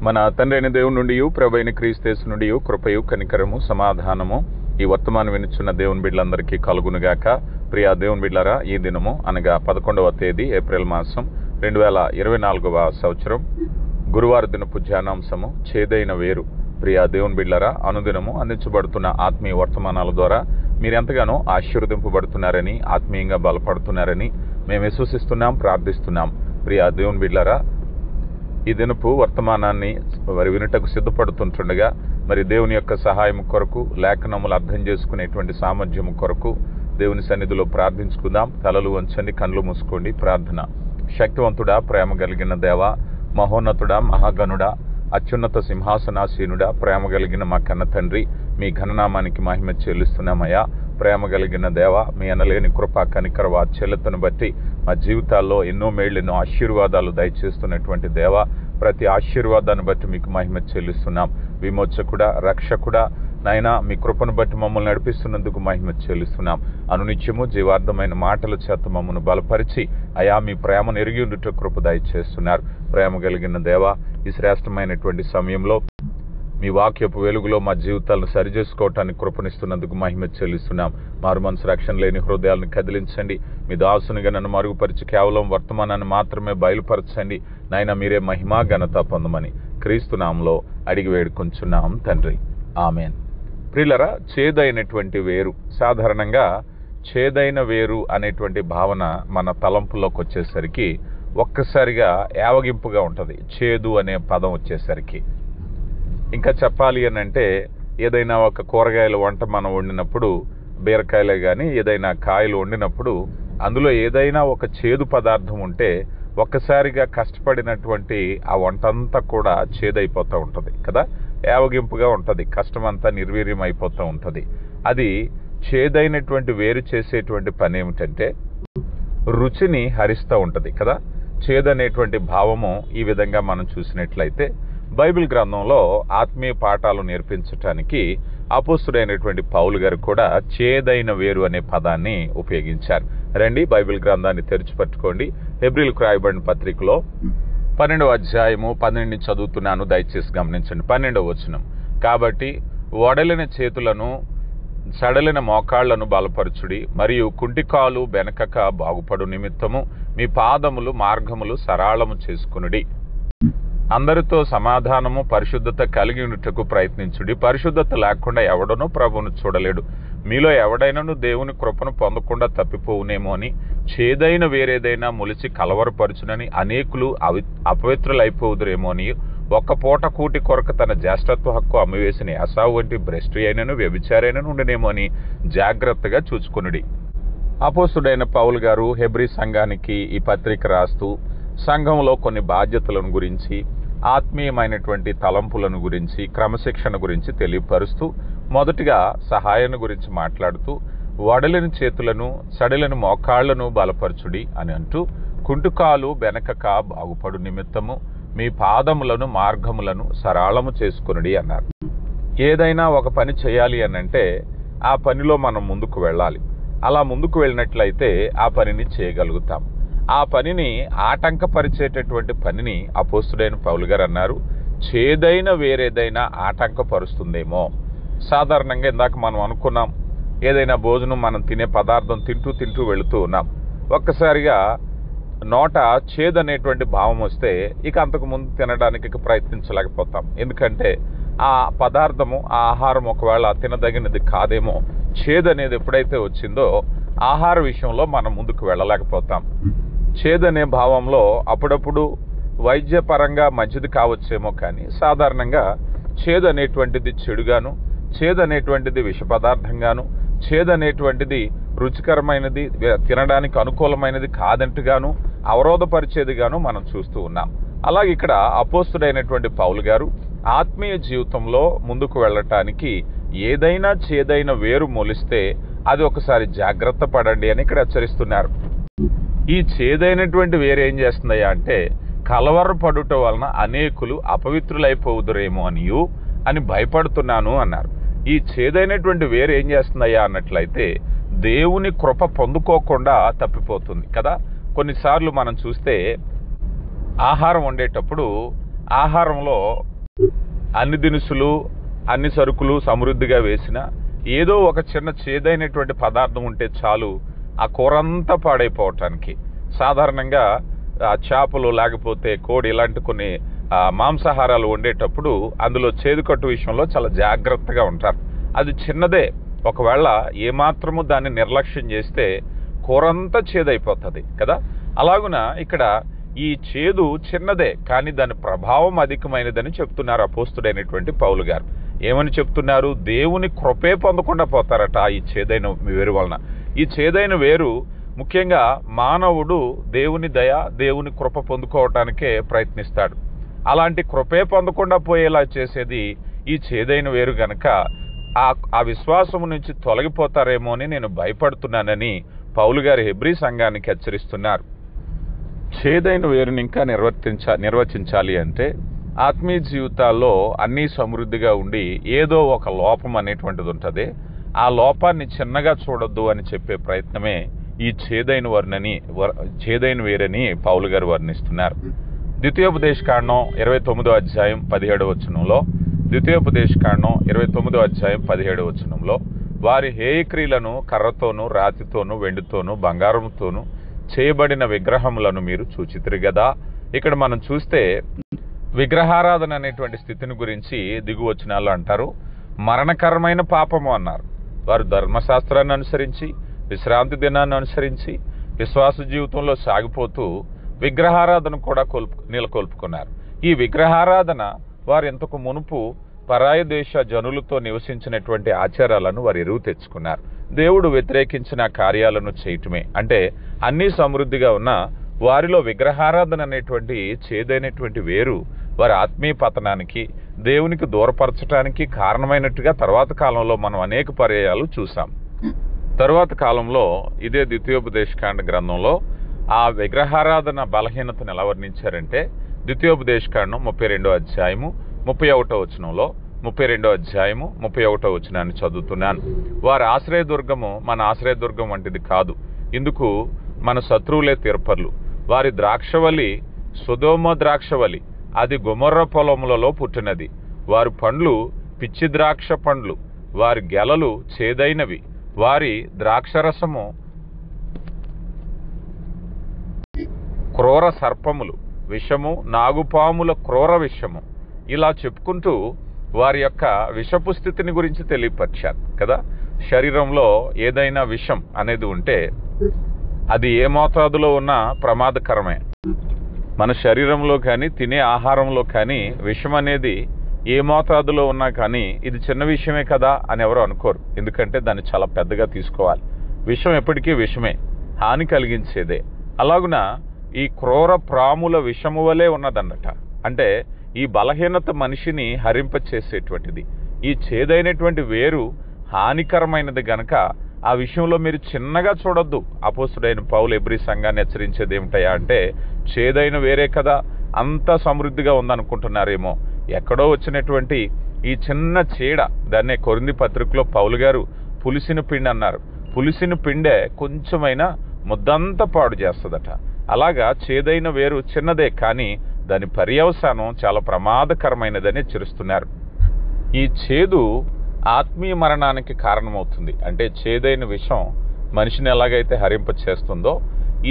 మన తండ్రి అయిన దేవుని నుండి ప్రభువైన క్రీస్తు నుండి కృపయు కనికరము సమాధానము ఈ వర్తమానం వినుచున్న దేవుని బిడ్డలందరికీ కలుగునుగాక. ప్రియా దేవుని బిడ్డలారా, ఈ దినము అనగా 11వ తేదీ ఏప్రిల్ మాసం 2024వ సంవత్సరం గురువార దినపు ధ్యానాంశము చేదైన వేరు. ప్రియా దేవుని బిడ్డలారా, అనుదినము అందించబడుతున్న ఆత్మీయ వర్తమానాల ద్వారా మీరు ఎంతగానో ఆశీర్వదింపబడుతున్నారని, ఆత్మీయంగా బలపడుతున్నారని మేము విశ్వసిస్తున్నాం, ప్రార్థిస్తున్నాం. ప్రియా దేవుని బిడ్డలారా, ఈ దినపు వర్తమానాన్ని వినుటకు సిద్ధపడుతుంటుండగా మరి దేవుని యొక్క సహాయం కొరకు, లేఖనములు అర్థం చేసుకునేటువంటి సామర్థ్యం కొరకు దేవుని సన్నిధిలో ప్రార్థించుకుందాం. తలలు వంచండి, కళ్ళు మూసుకోండి. ప్రార్థన. శక్తివంతుడా, ప్రేమ కలిగిన దేవా, మహోన్నతుడా, మహాగణుడా, అత్యున్నత సింహాసనాసీనుడా, ప్రేమ కలిగిన మా కన్న తండ్రి, మీ ఘననామానికి మహిమ చెల్లిస్తున్నామయ్యా. ప్రేమ కలిగిన దేవ, మీ అనలేని కృప, కనికర, వాత్సల్యతను బట్టి మా జీవితాల్లో ఎన్నో మేళ్ళు, ఎన్నో ఆశీర్వాదాలు దయచేస్తున్నటువంటి దేవ, ప్రతి ఆశీర్వాదాన్ని బట్టి మీకు మహిమ చెల్లిస్తున్నాం. విమోచకుడా, రక్షకుడా, నాయనా, మీ కృపను బట్టి మమ్మల్ని నడిపిస్తున్నందుకు మహిమ చెల్లిస్తున్నాం. అనునిత్యము జీవార్థమైన మాటల చేత మమ్మల్ని బలపరిచి అయా మీ ప్రేమను ఎరిగి ఉండుట కృప దయచేస్తున్నారు. ప్రేమ కలిగిన దేవ, ఈ శ్రేష్టమైనటువంటి సమయంలో మీ వాక్యపు వెలుగులో మా జీవితాలను సరిచేసుకోవటానికి కృపనిస్తున్నందుకు మహిమ చెల్లిస్తున్నాం. మారు మనసు రక్షణ లేని హృదయాలను కదిలించండి. మీ దాసునిగా నన్ను మరుగుపరిచి కేవలం వర్తమానాన్ని మాత్రమే బయలుపరచండి. నాయన, మీరే మహిమా ఘనత పొందమని క్రీస్తు నామములో అడిగి వేడుకొంచున్నాం తండ్రి, ఆమెన్. ప్రియులరా, చేదైనటువంటి వేరు. సాధారణంగా చేదైన వేరు అనేటువంటి భావన మన తలంపుల్లోకి వచ్చేసరికి ఒక్కసారిగా యావగింపుగా ఉంటుంది. చేదు అనే పదం వచ్చేసరికి ఇంకా చెప్పాలి అని అంటే, ఏదైనా ఒక కూరగాయల వంట మనం వండినప్పుడు, బీరకాయలే కానీ ఏదైనా కాయలు వండినప్పుడు అందులో ఏదైనా ఒక చేదు పదార్థం ఉంటే ఒక్కసారిగా కష్టపడినటువంటి ఆ వంట అంతా కూడా చేదైపోతూ ఉంటుంది కదా, యావగింపుగా ఉంటుంది, కష్టమంతా నిర్వీర్యం అయిపోతూ ఉంటుంది. అది చేదైనటువంటి వేరు చేసేటువంటి పని ఏమిటంటే రుచిని హరిస్తూ ఉంటుంది కదా. చేదనేటువంటి భావము ఈ విధంగా మనం చూసినట్లయితే బైబిల్ గ్రంథంలో ఆత్మీయ పాఠాలు నేర్పించటానికి అపోస్తుడైనటువంటి పౌలు గారు కూడా చేదైన వేరు అనే పదాన్ని ఉపయోగించారు. రండి, బైబిల్ గ్రంథాన్ని తెరిచిపట్టుకోండి. హెబ్రీలకు రాయబడిన పత్రికలో 12వ అధ్యాయము 12 చదువుతున్నాను, దయచేసి గమనించండి. 12వ వచనం. కాబట్టి వడలిన చేతులను, సడలిన మోకాళ్లను బలపరచుడి, మరియు కుంటికాలు బెనకక బాగుపడు నిమిత్తము మీ పాదములు మార్గములు సరళము చేసుకునుడి. అందరితో సమాధానము, పరిశుద్ధత కలిగి ఉండుటకు ప్రయత్నించుడి. పరిశుద్ధత లేకుండా ఎవడనూ ప్రభువును చూడలేడు. మీలో ఎవడైనాను దేవుని కృపను పొందకుండా తప్పిపోవునేమో అని చేదైన వేరేదైనా మొలిచి కలవరపరచునని అనేకులు అపవిత్రులైపోదురేమో అని ఒక్క పూట కూటి కొరకు తన జ్యేష్ఠత్వ హక్కు అమ్మివేసిన ఏసావు వంటి భ్రష్టు అయినను వ్యభిచారైనను ఉండినేమో అని జాగ్రత్తగా చూచుకొనుడి. అపోస్తుడైన పౌలు గారు హెబ్రీ సంఘానికి ఈ పత్రిక రాస్తూ సంఘంలో కొన్ని బాధ్యతలను గురించి, ఆత్మీయమైనటువంటి తలంపులను గురించి, క్రమశిక్షణ గురించి తెలియపరుస్తూ మొదటిగా సహాయాన్ని గురించి మాట్లాడుతూ వడలిన చేతులను, సడలిన మోకాళ్లను బలపరచుడి అని అంటూ కుంటుకాలు బెనకక బాగుపడు నిమిత్తము మీ పాదములను మార్గములను సరళము చేసుకునుడి అన్నారు. ఏదైనా ఒక పని చేయాలి అనంటే ఆ పనిలో మనం ముందుకు వెళ్ళాలి. అలా ముందుకు వెళ్ళినట్లయితే ఆ పనిని చేయగలుగుతాం. ఆ పనిని ఆటంకపరిచేటటువంటి పనిని అపోస్తుడైన పౌలు గారు అన్నారు, చేదైన వేరేదైనా ఆటంకపరుస్తుందేమో. సాధారణంగా ఇందాక మనం అనుకున్నాం, ఏదైనా భోజనం మనం తినే పదార్థం తింటూ వెళుతూ ఉన్నాం. ఒక్కసారిగా నోట చేదనేటువంటి భావం వస్తే ఇక అంతకు ముందు తినడానికి ప్రయత్నించలేకపోతాం. ఎందుకంటే ఆ పదార్థము, ఆ ఆహారం ఒకవేళ తినదగినది కాదేమో. చేదనేది ఎప్పుడైతే వచ్చిందో ఆహార విషయంలో మనం ముందుకు వెళ్ళలేకపోతాం. చేదనే భావంలో అప్పుడప్పుడు వైద్యపరంగా మంచిది కావచ్చేమో, కానీ సాధారణంగా చేదనేటువంటిది చెడుగాను, చేదనేటువంటిది విష పదార్థంగాను, చేదనేటువంటిది రుచికరమైనది, తినడానికి అనుకూలమైనది కాదంటుగాను, అవరోధపరిచేదిగాను మనం చూస్తూ ఉన్నాం. అలాగే ఇక్కడ అపోస్తుడైనటువంటి పౌలు గారు ఆత్మీయ జీవితంలో ముందుకు వెళ్ళటానికి ఏదైనా చేదైన వేరు మొలిస్తే అది ఒకసారి జాగ్రత్త పడండి అని ఇక్కడ హెచ్చరిస్తున్నారు. ఈ చేదైనటువంటి వేరు ఏం చేస్తుందయ్యా అంటే కలవరపడుట వలన అనేకులు అపవిత్రులైపోదురేమో అని భయపడుతున్నాను అన్నారు. ఈ చేదైనటువంటి వేరు ఏం చేస్తుందయ్యా అన్నట్లయితే దేవుని కృప పొందుకోకుండా తప్పిపోతుంది కదా. కొన్నిసార్లు మనం చూస్తే ఆహారం వండేటప్పుడు ఆహారంలో అన్ని దినుసులు అన్ని సరుకులు సమృద్ధిగా వేసిన ఏదో ఒక చిన్న చేదైనటువంటి పదార్థం ఉంటే చాలు ఆ కూరంతా పాడైపోవటానికి. సాధారణంగా చేపలు లేకపోతే కోడి ఇలాంటి కొన్ని మాంసాహారాలు వండేటప్పుడు అందులో చేదుకట్టు విషయంలో చాలా జాగ్రత్తగా ఉంటారు. అది చిన్నదే, ఒకవేళ ఏమాత్రము దాన్ని నిర్లక్ష్యం చేస్తే కూరంతా చేదైపోతుంది కదా. అలాగున ఇక్కడ ఈ చేదు చిన్నదే, కానీ దాని ప్రభావం అధికమైనదని చెప్తున్నారు అపోస్తుడైనటువంటి పౌలు గారు. ఏమని చెప్తున్నారు? దేవుని కృపే పొందకుండా పోతారట ఈ చేదైన వేరు వలన. ఈ చేదైన వేరు ముఖ్యంగా మానవుడు దేవుని దయ, దేవుని కృప పొందుకోవటానికే ప్రయత్నిస్తాడు. అలాంటి కృపే పొందకుండా పోయేలా చేసేది ఈ చేదైన వేరు గనక ఆ విశ్వాసము నుంచి తొలగిపోతారేమో అని నేను భయపడుతున్నానని పౌలు గారి హెబ్రీ సంఘానికి హెచ్చరిస్తున్నారు. చేదైన వేరుని ఇంకా నిర్వచించాలి అంటే ఆత్మీయ జీవితాల్లో అన్నీ సమృద్ధిగా ఉండి ఏదో ఒక లోపం అనేటువంటిది ఉంటుంది. ఆ లోపాన్ని చిన్నగా చూడొద్దు అని చెప్పే ప్రయత్నమే ఈ చేదైన వేరని పౌలు గారు వర్ణిస్తున్నారు. ద్వితీయోపదేశకాండం 29వ అధ్యాయం 17వ వచనంలో, ద్వితీయోపదేశకాండం 29వ అధ్యాయం 17వ వచనంలో వారి హేయక్రియలను కర్రతోనూ రాతితోనూ వెండితోనూ బంగారంతోనూ చేయబడిన విగ్రహములను మీరు చూచితిరి గదా. ఇక్కడ మనం చూస్తే విగ్రహారాధన అనేటువంటి స్థితిని గురించి దిగువచనాలు అంటారు. మరణకరమైన పాపము అన్నారు. వారు ధర్మశాస్త్రాన్ని అనుసరించి విశ్రాంతి దినాన్ని అనుసరించి విశ్వాస జీవితంలో సాగిపోతూ విగ్రహారాధన కూడా నెలకొల్పుకున్నారు. ఈ విగ్రహారాధన వారు ఇంతకు మునుపు పరాయి దేశ జనులతో నివసించినటువంటి ఆచారాలను వారు ఎరువు తెచ్చుకున్నారు. దేవుడు వ్యతిరేకించిన కార్యాలను చేయటమే అంటే అన్నీ సమృద్ధిగా ఉన్న వారిలో విగ్రహారాధన అనేటువంటి చేదైనటువంటి వేరు వారి ఆత్మీయ పతనానికి, దేవునికి దూరపరచడానికి కారణమైనట్టుగా తర్వాత కాలంలో మనం అనేక పర్యాయాలు చూసాం. తరువాత కాలంలో ఇదే ద్వితీయోపదేశకాండ గ్రంథంలో ఆ విగ్రహారాధన బలహీనతను ఎలా వర్ణించారంటే ద్వితీయోపదేశకాండం 32వ అధ్యాయము 31వ వచనంలో, 32వ అధ్యాయము 31వ వచనాన్ని చదువుతున్నాను. వారి ఆశ్రయదుర్గము మన ఆశ్రయదుర్గం వంటిది కాదు, ఇందుకు మన శత్రువులే తీర్పర్లు. వారి ద్రాక్షవల్లి సొదొమ ద్రాక్షవల్లి, అది గొమొర్ర పొలములలో పుట్టినది. వారి పండ్లు పిచ్చి ద్రాక్ష పండ్లు, వారి గెలలు చేదైనవి, వారి ద్రాక్షరసము క్రూర సర్పములు, విషము నాగుపాముల క్రూర విషము. ఇలా చెప్పుకుంటూ వారి యొక్క విషపు స్థితిని గురించి తెలియపరిచారు కదా. శరీరంలో ఏదైనా విషం అనేది ఉంటే అది ఏ మోతాదులో ఉన్నా ప్రమాదకరమే. మన శరీరంలో కానీ తినే ఆహారంలో కానీ విషం అనేది ఏ మోతాదులో ఉన్నా కానీ ఇది చిన్న విషయమే కదా అని ఎవరు అనుకోరు. ఎందుకంటే దాన్ని చాలా పెద్దగా తీసుకోవాలి. విషం ఎప్పటికీ విషమే, హాని కలిగించేదే. అలాగున ఈ క్రూర ప్రాముల విషము వలె ఉన్నదన్నట. అంటే ఈ బలహీనత మనిషిని హరింపచేసేటువంటిది. ఈ చేదైనటువంటి వేరు హానికరమైనది గనక ఆ విషయంలో మీరు చిన్నగా చూడొద్దు. అపోస్తుడైన పౌలు హెబ్రీ సంఘాన్ని హెచ్చరించేది ఏమిటయా అంటే చేదైన వేరే కదా, అంత సమృద్ధిగా ఉందనుకుంటున్నారేమో. ఎక్కడో వచ్చినటువంటి ఈ చిన్న చీడ, దాన్నే కొరింథీ పత్రికలో పౌలు గారు పులిసిన పిండి అన్నారు. పులిసిన పిండే కొంచెమైనా ముద్దంతా పాడు చేస్తుందట. అలాగా చేదైన వేరు చిన్నదే, కానీ దాని పర్యవసానం చాలా ప్రమాదకరమైనదని హెచ్చరిస్తున్నారు. ఈ చేదు ఆత్మీయ మరణానికి కారణమవుతుంది. అంటే చేదైన విషం మనిషిని ఎలాగైతే హరింపచేస్తుందో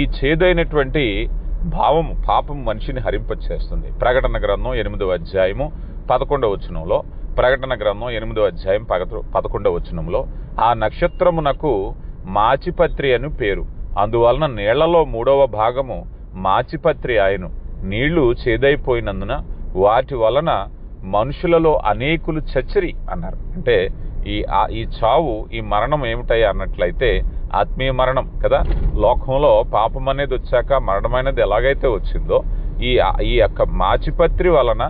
ఈ చేదైనటువంటి భావము పాపం మనిషిని హరింపచేస్తుంది. ప్రకటన గ్రంథం 8వ అధ్యాయము 11వ వచనంలో, ప్రకటన గ్రంథం 8వ అధ్యాయం 11వ వచనంలో ఆ నక్షత్రమునకు మాచిపత్రి అని పేరు, అందువలన నీళ్లలో 3వ భాగము మాచిపత్రి ఆయను. నీళ్లు చేదైపోయినందున వాటి వలన మనుషులలో అనేకులు చచ్చిరి అన్నారు. అంటే ఈ చావు, ఈ మరణం ఏమిటయ్యా అన్నట్లయితే ఆత్మీయ మరణం కదా. లోకంలో పాపం అనేది వచ్చాక మరణం అనేది ఎలాగైతే వచ్చిందో ఈ యొక్క మాచిపత్రి వలన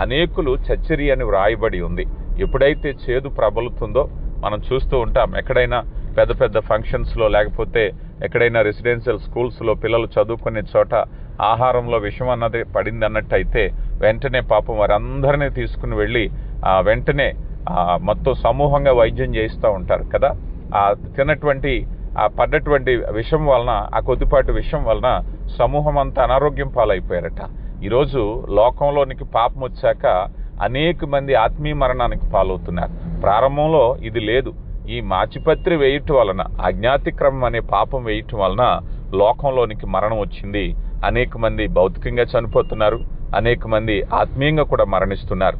అనేకులు చచ్చిరి అని వ్రాయబడి ఉంది. ఎప్పుడైతే చేదు ప్రబలుతుందో మనం చూస్తూ ఉంటాం. ఎక్కడైనా పెద్ద పెద్ద ఫంక్షన్స్లో లేకపోతే ఎక్కడైనా రెసిడెన్షియల్ స్కూల్స్లో పిల్లలు చదువుకునే చోట ఆహారంలో విషం అన్నది పడింది అన్నట్టయితే వెంటనే పాపం వారందరినీ తీసుకుని వెళ్ళి వెంటనే మొత్తం సమూహంగా వైద్యం చేస్తూ ఉంటారు కదా. పడ్డటువంటి విషం వలన, ఆ కొద్దిపాటి విషం వలన సమూహం అంతా అనారోగ్యం పాలైపోయారట. ఈరోజు లోకంలోనికి పాపం వచ్చాక అనేక మంది ఆత్మీయ మరణానికి పాలవుతున్నారు. ప్రారంభంలో ఇది లేదు. ఈ మాచిపత్రి వేయటం వలన, అజ్ఞాతిక్రమం అనే పాపం వేయటం వలన లోకంలోనికి మరణం వచ్చింది. అనేక మంది భౌతికంగా చనిపోతున్నారు, అనేక మంది ఆత్మీయంగా కూడా మరణిస్తున్నారు.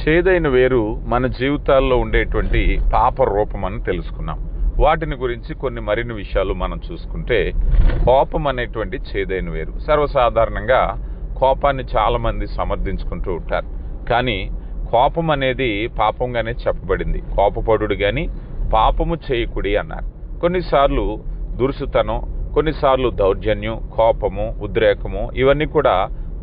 చేదైన వేరు మన జీవితాల్లో ఉండేటువంటి పాప రూపం అని తెలుసుకున్నాం. వాటిని గురించి మరిన్ని విషయాలు మనం చూసుకుంటే, కోపం అనేటువంటి చేదైన వేరు. సర్వసాధారణంగా కోపాన్ని చాలా మంది సమర్థించుకుంటూ ఉంటారు. కానీ కోపం అనేది పాపంగానే చెప్పబడింది. కోపపడుడు గాని పాపము చేయకుడి అన్నారు. కొన్నిసార్లు దురుసుతనం, కొన్నిసార్లు దౌర్జన్యం, కోపము, ఉద్రేకము ఇవన్నీ కూడా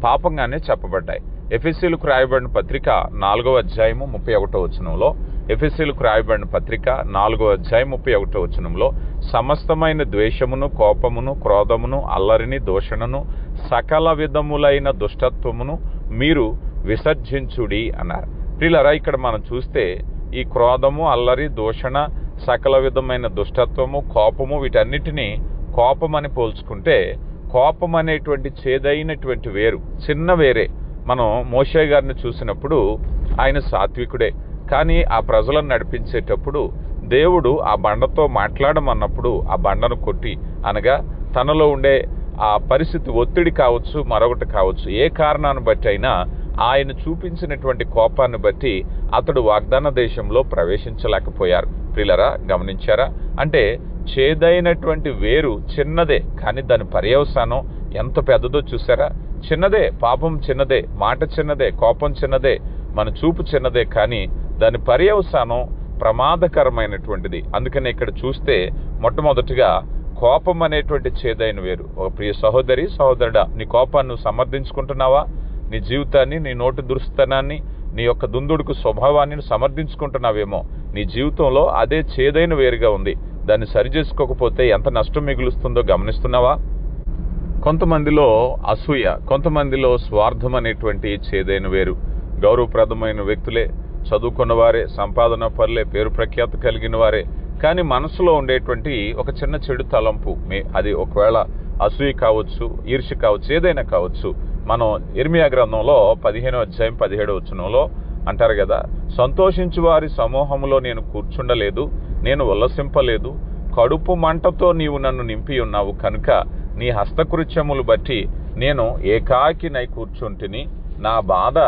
పాపంగానే చెప్పబడ్డాయి. ఎఫెసీయులకు రాయబడిన పత్రిక 4వ అధ్యాయము 31వ వచనంలో, ఎఫెసీయులకు రాయబడిన పత్రిక 4వ అధ్యాయం 31వ వచనంలో, సమస్తమైన ద్వేషమును, కోపమును, క్రోధమును, అల్లరిని, దూషణను, సకల విధములైన దుష్టత్వమును మీరు విసర్జించుడి అన్నారు. ప్రియులారా, ఇక్కడ మనం చూస్తే ఈ క్రోధము, అల్లరి, దూషణ, సకల విధమైన దుష్టత్వము, కోపము వీటన్నిటినీ కోపమని పోల్చుకుంటే, కోపం అనేటువంటి చేదైనటువంటి వేరు, చిన్న వేరే. మనం మోషే గారిని చూసినప్పుడు ఆయన సాత్వికుడే, కానీ ఆ ప్రజలను నడిపించేటప్పుడు దేవుడు ఆ బండతో మాట్లాడమన్నప్పుడు ఆ బండను కొట్టి, అనగా తనలో ఉండే ఆ పరిస్థితి, ఒత్తిడి కావచ్చు, మరొకటి కావచ్చు, ఏ కారణాన్ని బట్టి అయినా ఆయన చూపించినటువంటి కోపాన్ని బట్టి అతడు వాగ్దాన దేశంలో ప్రవేశించలేకపోయారు. ప్రియులారా, గమనించారా? అంటే చేదైనటువంటి వేరు చిన్నదే, కానీ దాని పర్యవసానం ఎంత పెద్దదో చూసారా? చిన్నదే, పాపం చిన్నదే, మాట చిన్నదే, కోపం చిన్నదే, మన చూపు చిన్నదే, కానీ దాని పర్యవసానం ప్రమాదకరమైనటువంటిది. అందుకని ఇక్కడ చూస్తే మొట్టమొదటిగా కోపం అనేటువంటి చేదైన వేరు. ఒక ప్రియ సహోదరి, సహోదరుడా, నీ కోపాన్ని నువ్వు సమర్థించుకుంటున్నావా? నీ జీవితాన్ని, నీ నోటి దురుస్తనాన్ని, నీ యొక్క దుందుడుకు స్వభావాన్ని సమర్థించుకుంటున్నావేమో. నీ జీవితంలో అదే చేదైన వేరుగా ఉంది. దాన్ని సరిచేసుకోకపోతే ఎంత నష్టం మిగులుస్తుందో గమనిస్తున్నావా? కొంతమందిలో అసూయ, కొంతమందిలో స్వార్థం అనేటువంటి చేదైన వేరు. గౌరవప్రదమైన వ్యక్తులే, చదువుకున్న వారే, సంపాదన పరులే, పేరు ప్రఖ్యాత కలిగిన వారే, కానీ మనసులో ఉండేటువంటి ఒక చిన్న చెడు తలంపు, అది ఒకవేళ అసూయ కావచ్చు, ఈర్ష్య కావచ్చు, ఏదైనా కావచ్చు. మనం ఇర్మియా గ్రంథంలో 15వ అధ్యాయం 17వ వచనంలో అంటారు కదా, సంతోషించు వారి సమూహంలో నేను కూర్చుండలేదు, నేను ఉల్లసింపలేదు, కడుపు మంటతో నీవు నన్ను నింపి ఉన్నావు కనుక నీ హస్తకృత్యములు బట్టి నేను ఏకాకినై కూర్చుంటిని. నా బాధ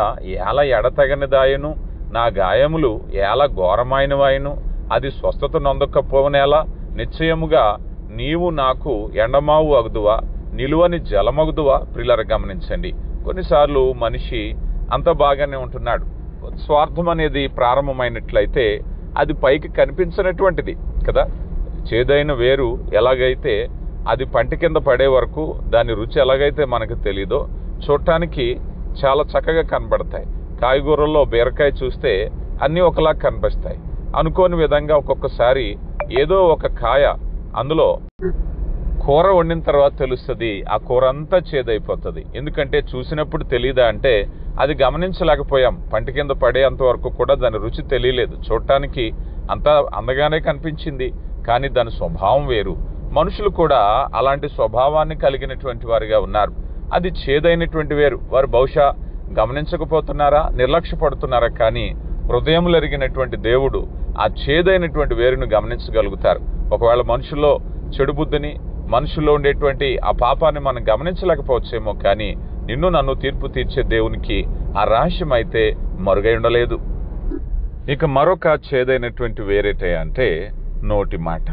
ఏల ఎడతగనిదాయను, నా గాయములు ఏల ఘోరమైనవాయను, అది స్వస్థత నొందకపోనేలా. నిశ్చయముగా నీవు నాకు ఎండమావు అగుదువా, నిలువని జలమగుదువా? ప్రియులారా, గమనించండి. కొన్నిసార్లు మనిషి అంత బాగానే ఉంటున్నాడు, స్వార్థం అనేది ప్రారంభమైనట్లయితే అది పైకి కనిపించినటువంటిది కదా. చేదైన వేరు ఎలాగైతే అది పంటి కింద పడే వరకు దాని రుచి ఎలాగైతే మనకు తెలీదో, చూడటానికి చాలా చక్కగా కనబడతాయి. కాయగూరల్లో బీరకాయ చూస్తే అన్నీ ఒకలా కనిపిస్తాయి. అనుకోని విధంగా ఒక్కొక్కసారి ఏదో ఒక కాయ అందులో కూర వండిన తర్వాత తెలుస్తుంది, ఆ కూర అంతా చేదైపోతుంది. ఎందుకంటే చూసినప్పుడు తెలీదా అంటే అది గమనించలేకపోయాం. పంటి కింద పడేంత వరకు కూడా దాని రుచి తెలియలేదు. చూడటానికి అంతా అందగానే కనిపించింది, కానీ దాని స్వభావం వేరు. మనుషులు కూడా అలాంటి స్వభావాన్ని కలిగినటువంటి వారిగా ఉన్నారు. అది చేదైనటువంటి వేరు. వారు బహుశా గమనించకపోతున్నారా, నిర్లక్ష్య పడుతున్నారా, కానీ హృదయంలో ఎరిగినటువంటి దేవుడు ఆ చేదైనటువంటి వేరును గమనించగలుగుతారు. ఒకవేళ మనుషుల్లో చెడు బుద్ధిని, మనుషుల్లో ఉండేటువంటి ఆ పాపాన్ని మనం గమనించలేకపోవచ్చేమో, కానీ నిన్ను నన్ను తీర్పు తీర్చే దేవునికి ఆ రహస్యం అయితే మరుగై ఉండలేదు. ఇక మరొక చేదైనటువంటి వేరేటే అంటే నోటి మాట.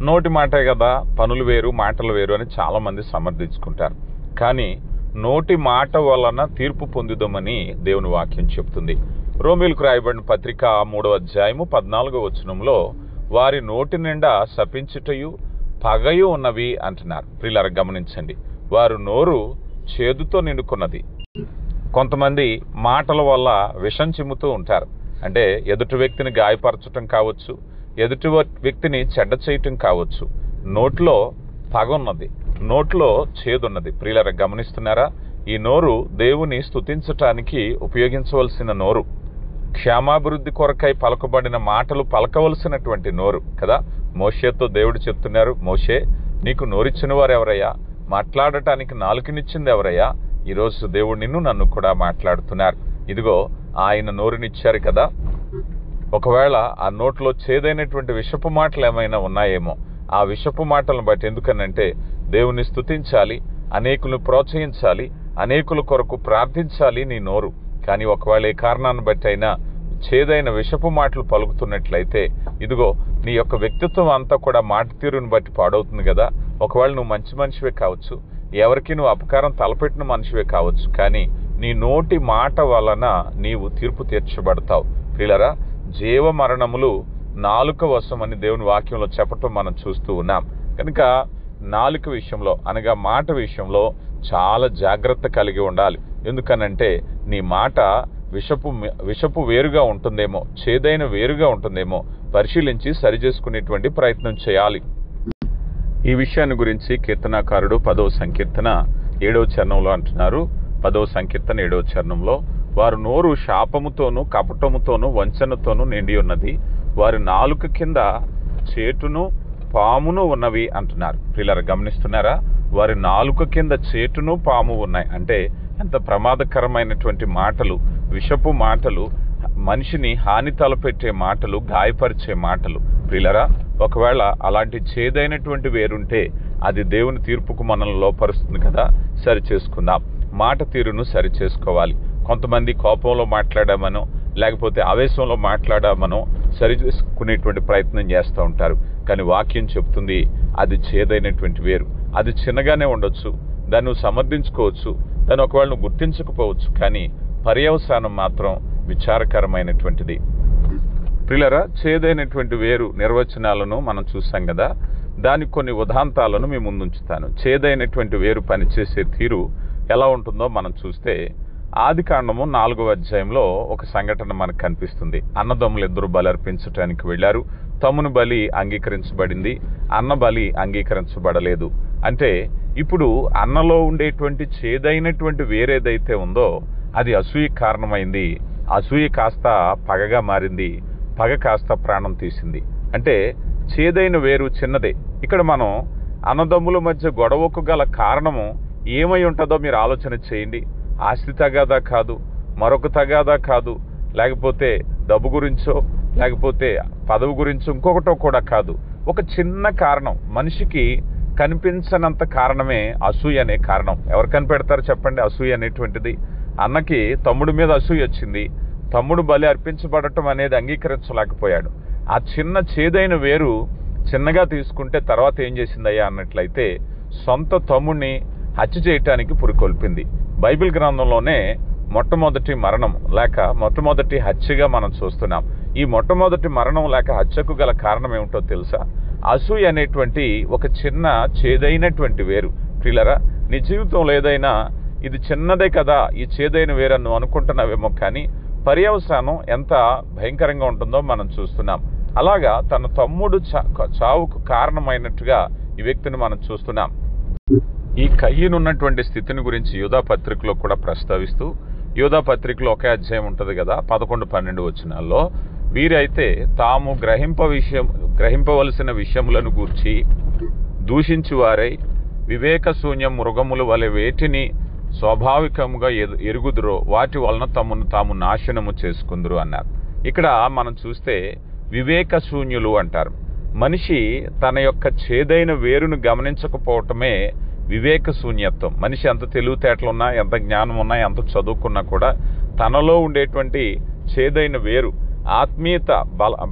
నోటి మాటే కదా, పనులు వేరు మాటలు వేరు అని చాలా మంది సమర్థించుకుంటారు. కానీ నోటి మాట వలన తీర్పు పొందుదామని దేవుని వాక్యం చెప్తుంది. రోమీయులకు రాయబడిన పత్రిక 3వ అధ్యాయము 14వ వచనంలో వారి నోటి నిండా శపించుటయు పగయు ఉన్నవి అంటున్నారు. ప్రియులారా, గమనించండి. వారు నోరు చేదుతో నిండుకున్నది. కొంతమంది మాటల వల్ల విషం చిమ్ముతూ ఉంటారు. అంటే ఎదుటి వ్యక్తిని గాయపరచటం కావచ్చు, ఎదుటి వ్యక్తిని చెడ్డ చేయటం కావచ్చు. నోట్లో పగున్నది, నోట్లో చేదున్నది. ప్రియులారా, గమనిస్తున్నారా? ఈ నోరు దేవుని స్తుతించటానికి ఉపయోగించవలసిన నోరు, క్షేమాభివృద్ధి కొరకై పలకబడిన మాటలు పలకవలసినటువంటి నోరు కదా. మోషేతో దేవుడు చెప్తున్నారు, మోషే, నీకు నోరిచ్చిన వారు ఎవరయ్యా? మాట్లాడటానికి నాలుకనిచ్చింది ఎవరయ్యా? ఈరోజు దేవుడు నిన్ను నన్ను కూడా మాట్లాడుతున్నారు. ఇదిగో ఆయన నోరునిచ్చారు కదా. ఒకవేళ ఆ నోట్లో చేదైనటువంటి విషపు మాటలు ఏమైనా ఉన్నాయేమో, ఆ విషపు మాటలను బట్టి, ఎందుకనంటే దేవుని స్తుతించాలి, అనేకులను ప్రోత్సహించాలి, అనేకుల కొరకు ప్రార్థించాలి నీ నోరు. కానీ ఒకవేళ ఏ కారణాన్ని బట్టి అయినా చేదైన విషపు మాటలు పలుకుతున్నట్లయితే, ఇదిగో నీ యొక్క వ్యక్తిత్వం అంతా కూడా మాట తీరుని బట్టి పాడవుతుంది కదా. ఒకవేళ నువ్వు మంచి మనిషివే కావచ్చు, ఎవరికి నువ్వు అపకారం తలపెట్టిన మనిషివే కావచ్చు, కానీ నీ నోటి మాట వలన నీవు తీర్పు తీర్చబడతావు. ప్రియులారా, జీవ మరణములు నాలుక వశమని దేవుని వాక్యంలో చెప్పటం మనం చూస్తూ ఉన్నాం. కనుక నాలుక విషయంలో అనగా మాట విషయంలో చాలా జాగ్రత్త కలిగి ఉండాలి. ఎందుకనంటే నీ మాట విషపు వేరుగా ఉంటుందేమో, చేదైన వేరుగా ఉంటుందేమో పరిశీలించి సరిచేసుకునేటువంటి ప్రయత్నం చేయాలి. ఈ విషయాన్ని గురించి కీర్తనాకారుడు 10వ సంకీర్తన 7వ చరణంలో అంటున్నారు. 10వ సంకీర్తన 7వ చరణంలో, వారు నోరు శాపముతోనూ కపటముతోనూ వంచనతోనూ నిండి ఉన్నది, వారి నాలుక కింద చేటును పామును ఉన్నవి అంటున్నారు. పిల్లలు గమనిస్తున్నారా? వారి నాలుక కింద చేటును పాము ఉన్నాయి అంటే ఎంత ప్రమాదకరమైనటువంటి మాటలు, విషపు మాటలు, మనిషిని హాని తలపెట్టే మాటలు, గాయపరిచే మాటలు. ప్రియులరా, ఒకవేళ అలాంటి చేదైనటువంటి వేరుంటే అది దేవుని తీర్పుకు మనల్ని లోపరుస్తుంది కదా. సరి చేసుకుందాం, మాట తీరును సరి చేసుకోవాలి. కొంతమంది కోపంలో మాట్లాడామనో లేకపోతే ఆవేశంలో మాట్లాడామనో సరి చేసుకునేటువంటి ప్రయత్నం చేస్తూ ఉంటారు. కానీ వాక్యం చెప్తుంది అది చేదైనటువంటి వేరు. అది చిన్నగానే ఉండొచ్చు, దాన్ని నువ్వు సమర్థించుకోవచ్చు, దాన్ని ఒకవేళ నువ్వు గుర్తించకపోవచ్చు, కానీ పర్యవసానం మాత్రం విచారకరమైనటువంటిది. ప్రియులారా, చేదైనటువంటి వేరు నిర్వచనాలను మనం చూసాం కదా. దానికి కొన్ని ఉదాంతాలను మీ ముందుంచుతాను. చేదైనటువంటి వేరు పనిచేసే తీరు ఎలా ఉంటుందో మనం చూస్తే, ఆదికాండము 4వ అధ్యాయంలో ఒక సంఘటన మనకు కనిపిస్తుంది. అన్నదమ్ములు ఇద్దరు బలి అర్పించడానికి వెళ్లారు. తమ్ముని బలి అంగీకరించబడింది, అన్న బలి అంగీకరించబడలేదు. అంటే ఇప్పుడు అన్నలో ఉండేటువంటి చేదైనటువంటి వేరేదైతే ఉందో అది అసూయ కారణమైంది. అసూయ కాస్త పగగా మారింది, పగ కాస్త ప్రాణం తీసింది. అంటే చేదైన వేరు చిన్నదే. ఇక్కడ మనం అన్నదమ్ముల మధ్య గొడవకు గల కారణము ఏమై ఉంటుందో మీరు ఆలోచన చేయండి. ఆస్తి తగాదా కాదు, మరొక తగాదా కాదు, లేకపోతే డబ్బు గురించో లేకపోతే పదవి గురించో ఇంకొకటో కూడా కాదు. ఒక చిన్న కారణం, మనిషికి కనిపించనంత కారణమే అసూయ అనే కారణం. ఎవరు కనిపెడతారు చెప్పండి అసూయ అనేటువంటిది? అన్నకి తమ్ముడి మీద అసూయ వచ్చింది. తమ్ముడు బలి అర్పించబడటం అనేది అంగీకరించలేకపోయాడు. ఆ చిన్న చేదైన వేరు చిన్నగా తీసుకుంటే తర్వాత ఏం చేసిందయ్యా అన్నట్లయితే సొంత తమ్ముడిని హత్య చేయటానికి పురికొల్పింది. బైబిల్ గ్రంథంలోనే మొట్టమొదటి మరణం లేక మొట్టమొదటి హత్యగా మనం చూస్తున్నాం. ఈ మొట్టమొదటి మరణం లేక హత్యకు గల కారణం ఏమిటో తెలుసా? అసూయ అనేటువంటి ఒక చిన్న చేదైనటువంటి వేరు. ప్రియులారా, నీ జీవితంలో ఏదైనా ఇది చిన్నదే కదా, ఈ చేదైన వేరు నువ్వు అనుకుంటున్నావేమో, కానీ పర్యవసానం ఎంత భయంకరంగా ఉంటుందో మనం చూస్తున్నాం. అలాగా తన తమ్ముడు చావుకు కారణమైనట్టుగా ఈ వ్యక్తిని మనం చూస్తున్నాం. ఈ కయ్యనున్నటువంటి స్థితిని గురించి యూదా పత్రికలో కూడా ప్రస్తావిస్తూ, యూదా పత్రికలో ఒకే అధ్యాయం ఉంటుంది కదా, 11-12 వచనాల్లో, వీరైతే తాము గ్రహింపవలసిన విషయములను గూర్చి దూషించి వారై వివేక శూన్యం మృగముల వలె వేటిని స్వాభావికంగా ఎరుగుదురో వాటి వలన తమను తాము నాశనము చేసుకుందరు అన్నారు. ఇక్కడ మనం చూస్తే వివేక శూన్యులు అంటారు. మనిషి తన యొక్క చేదైన వేరును గమనించకపోవటమే వివేక శూన్యత్వం. మనిషి ఎంత తెలివితేటలున్నా, ఎంత జ్ఞానం ఉన్నా, ఎంత చదువుకున్నా కూడా తనలో ఉండేటువంటి చేదైన వేరు, ఆత్మీయత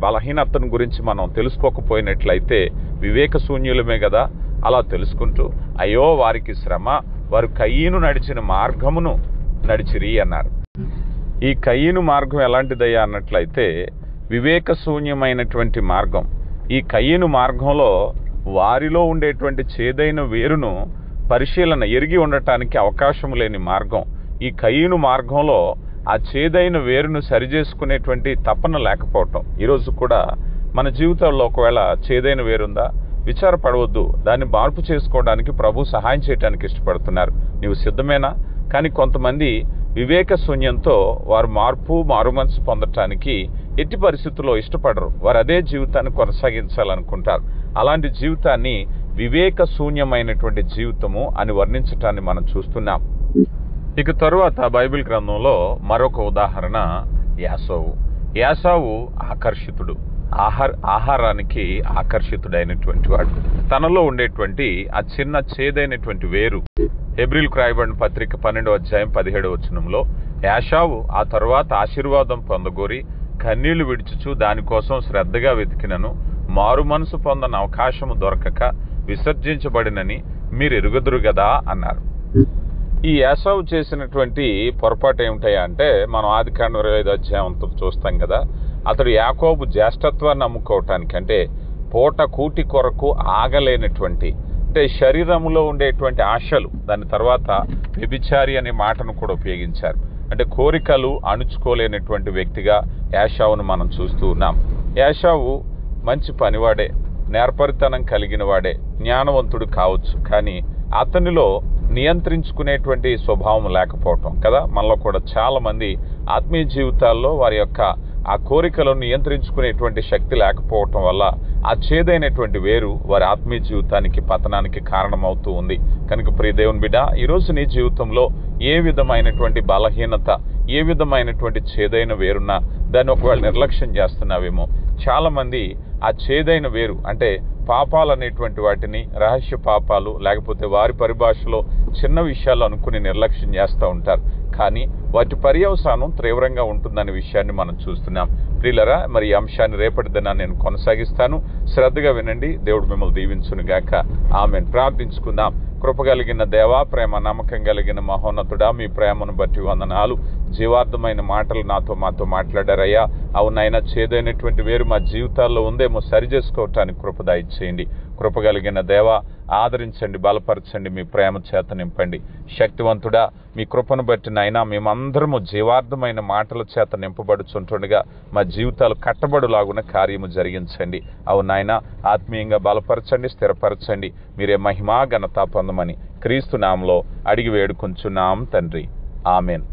బలహీనతను గురించి మనం తెలుసుకోకపోయినట్లయితే వివేక శూన్యులమే కదా. అలా తెలుసుకుంటూ అయ్యో వారికి శ్రమ, వారు కయ్యను నడిచిన మార్గమును నడిచిరి అన్నారు. ఈ కయ్యను మార్గం ఎలాంటిదయ్యా అన్నట్లయితే వివేక శూన్యమైనటువంటి మార్గం. ఈ కయ్యను మార్గంలో వారిలో ఉండేటువంటి చేదైన వేరును పరిశీలన ఎరిగి ఉండటానికి అవకాశం లేని మార్గం. ఈ కయ్యను మార్గంలో ఆ చేదైన వేరును సరిచేసుకునేటువంటి తపన లేకపోవటం. ఈరోజు కూడా మన జీవితంలో ఒకవేళ చేదైన వేరుందా, విచారపడవద్దు. దాన్ని మార్పు చేసుకోవడానికి ప్రభు సహాయం చేయడానికి ఇష్టపడుతున్నారు. నీవు సిద్ధమేనా? కానీ కొంతమంది వివేక శూన్యంతో వారు మారు మనసు పొందటానికి ఎట్టి పరిస్థితుల్లో ఇష్టపడరు. వారు అదే జీవితాన్ని కొనసాగించాలనుకుంటారు. అలాంటి జీవితాన్ని వివేక శూన్యమైనటువంటి జీవితము అని వర్ణించటాన్ని మనం చూస్తున్నాం. ఇక తరువాత బైబిల్ గ్రంథంలో మరొక ఉదాహరణ యాసోవు. యాసావు ఆకర్షితుడు, ఆహారానికి ఆకర్షితుడైనటువంటి వాడు. తనలో ఉండేటువంటి ఆ చిన్న చేదైనటువంటి వేరు. హెబ్రీలకు రాయబడిన పత్రిక 12వ అధ్యాయం 17వ వచనంలో యాషావు ఆ తరువాత ఆశీర్వాదం పొందగోరి కన్నీళ్లు విడుచుచు దానికోసం శ్రద్ధగా వెతికినను మారు మనసు పొందని అవకాశము దొరకక విసర్జించబడినని మీరు ఎరుగుదురు కదా అన్నారు. ఈ యాసావు చేసినటువంటి పొరపాటు ఏమిటాయా అంటే, మనం ఆదికాండం 25వ అధ్యాయం చూస్తాం కదా. అతడు యాకోబు జ్యేష్ఠత్వాన్ని నమ్ముకోవటానికి, అంటే పూట కూటి కొరకు ఆగలేనటువంటి, అంటే శరీరంలో ఉండేటువంటి ఆశలు, దాని తర్వాత వ్యభిచారి అనే మాటను కూడా ఉపయోగించారు. అంటే కోరికలు అణుచుకోలేనటువంటి వ్యక్తిగా యాషావును మనం చూస్తూ ఉన్నాం. యాషావు మంచి పనివాడే, నేర్పరితనం కలిగిన వాడే, జ్ఞానవంతుడు కావచ్చు. కానీ అతనిలో నియంత్రించుకునేటువంటి స్వభావం లేకపోవటం కదా. మనలో కూడా చాలా మంది ఆత్మీయ జీవితాల్లో వారి యొక్క ఆ కోరికలను నియంత్రించుకునేటువంటి శక్తి లేకపోవటం వల్ల ఆ చేదైనటువంటి వేరు వారి ఆత్మీయ జీవితానికి పతనానికి కారణమవుతూ ఉంది. కనుక ప్రియ దేవుని బిడ్డ, ఈరోజు నీ జీవితంలో ఏ విధమైనటువంటి బలహీనత, ఏ విధమైనటువంటి చేదైన వేరున్నా దాన్ని ఒకవేళ నిర్లక్ష్యం చేస్తున్నావేమో. చాలా మంది ఆ చేదైన వేరు అంటే పాపాలు అనేటువంటి వాటిని, రహస్య పాపాలు, లేకపోతే వారి పరిభాషలో చిన్న విషయాలు అనుకుని నిర్లక్ష్యం చేస్తూ ఉంటారు. కానీ వాటి పర్యవసానం తీవ్రంగా ఉంటుందనే విషయాన్ని మనం చూస్తున్నాం. ప్రియులరా, మరి ఈ అంశాన్ని రేపటి దినాన్ని నేను కొనసాగిస్తాను. శ్రద్ధగా వినండి. దేవుడు మిమ్మల్ని దీవించును గాక. ఆమేన్. ప్రార్థించుకుందాం. కృపగలిగిన దేవా, ప్రేమ నమ్మకం కలిగిన మహోన్నతుడా, మీ ప్రేమను బట్టి వందనాలు. జీవార్థమైన మాటలు మాతో మాట్లాడారయ్యా. అవునైనా చేదైనటువంటి వేరు మా జీవితాల్లో ఉందేమో సరిచేసుకోవటానికి కృప దయచేయండి. కృపగలిగిన దేవా, ఆదరించండి, బలపరచండి, మీ ప్రేమ చేత నింపండి. శక్తివంతుడా, మీ కృపను బట్టి నాయనా మేమందరము జీవార్థమైన మాటల చేత నింపబడుచుంటుండగా మా జీవితాలు కట్టబడులాగున కార్యము జరిగించండి. అవునాయన ఆత్మీయంగా బలపరచండి, స్థిరపరచండి. మీరే మహిమా ఘనత పొందమని క్రీస్తు నామములో అడిగి వేడుకొంచున్నాం తండ్రి. ఆమెన్.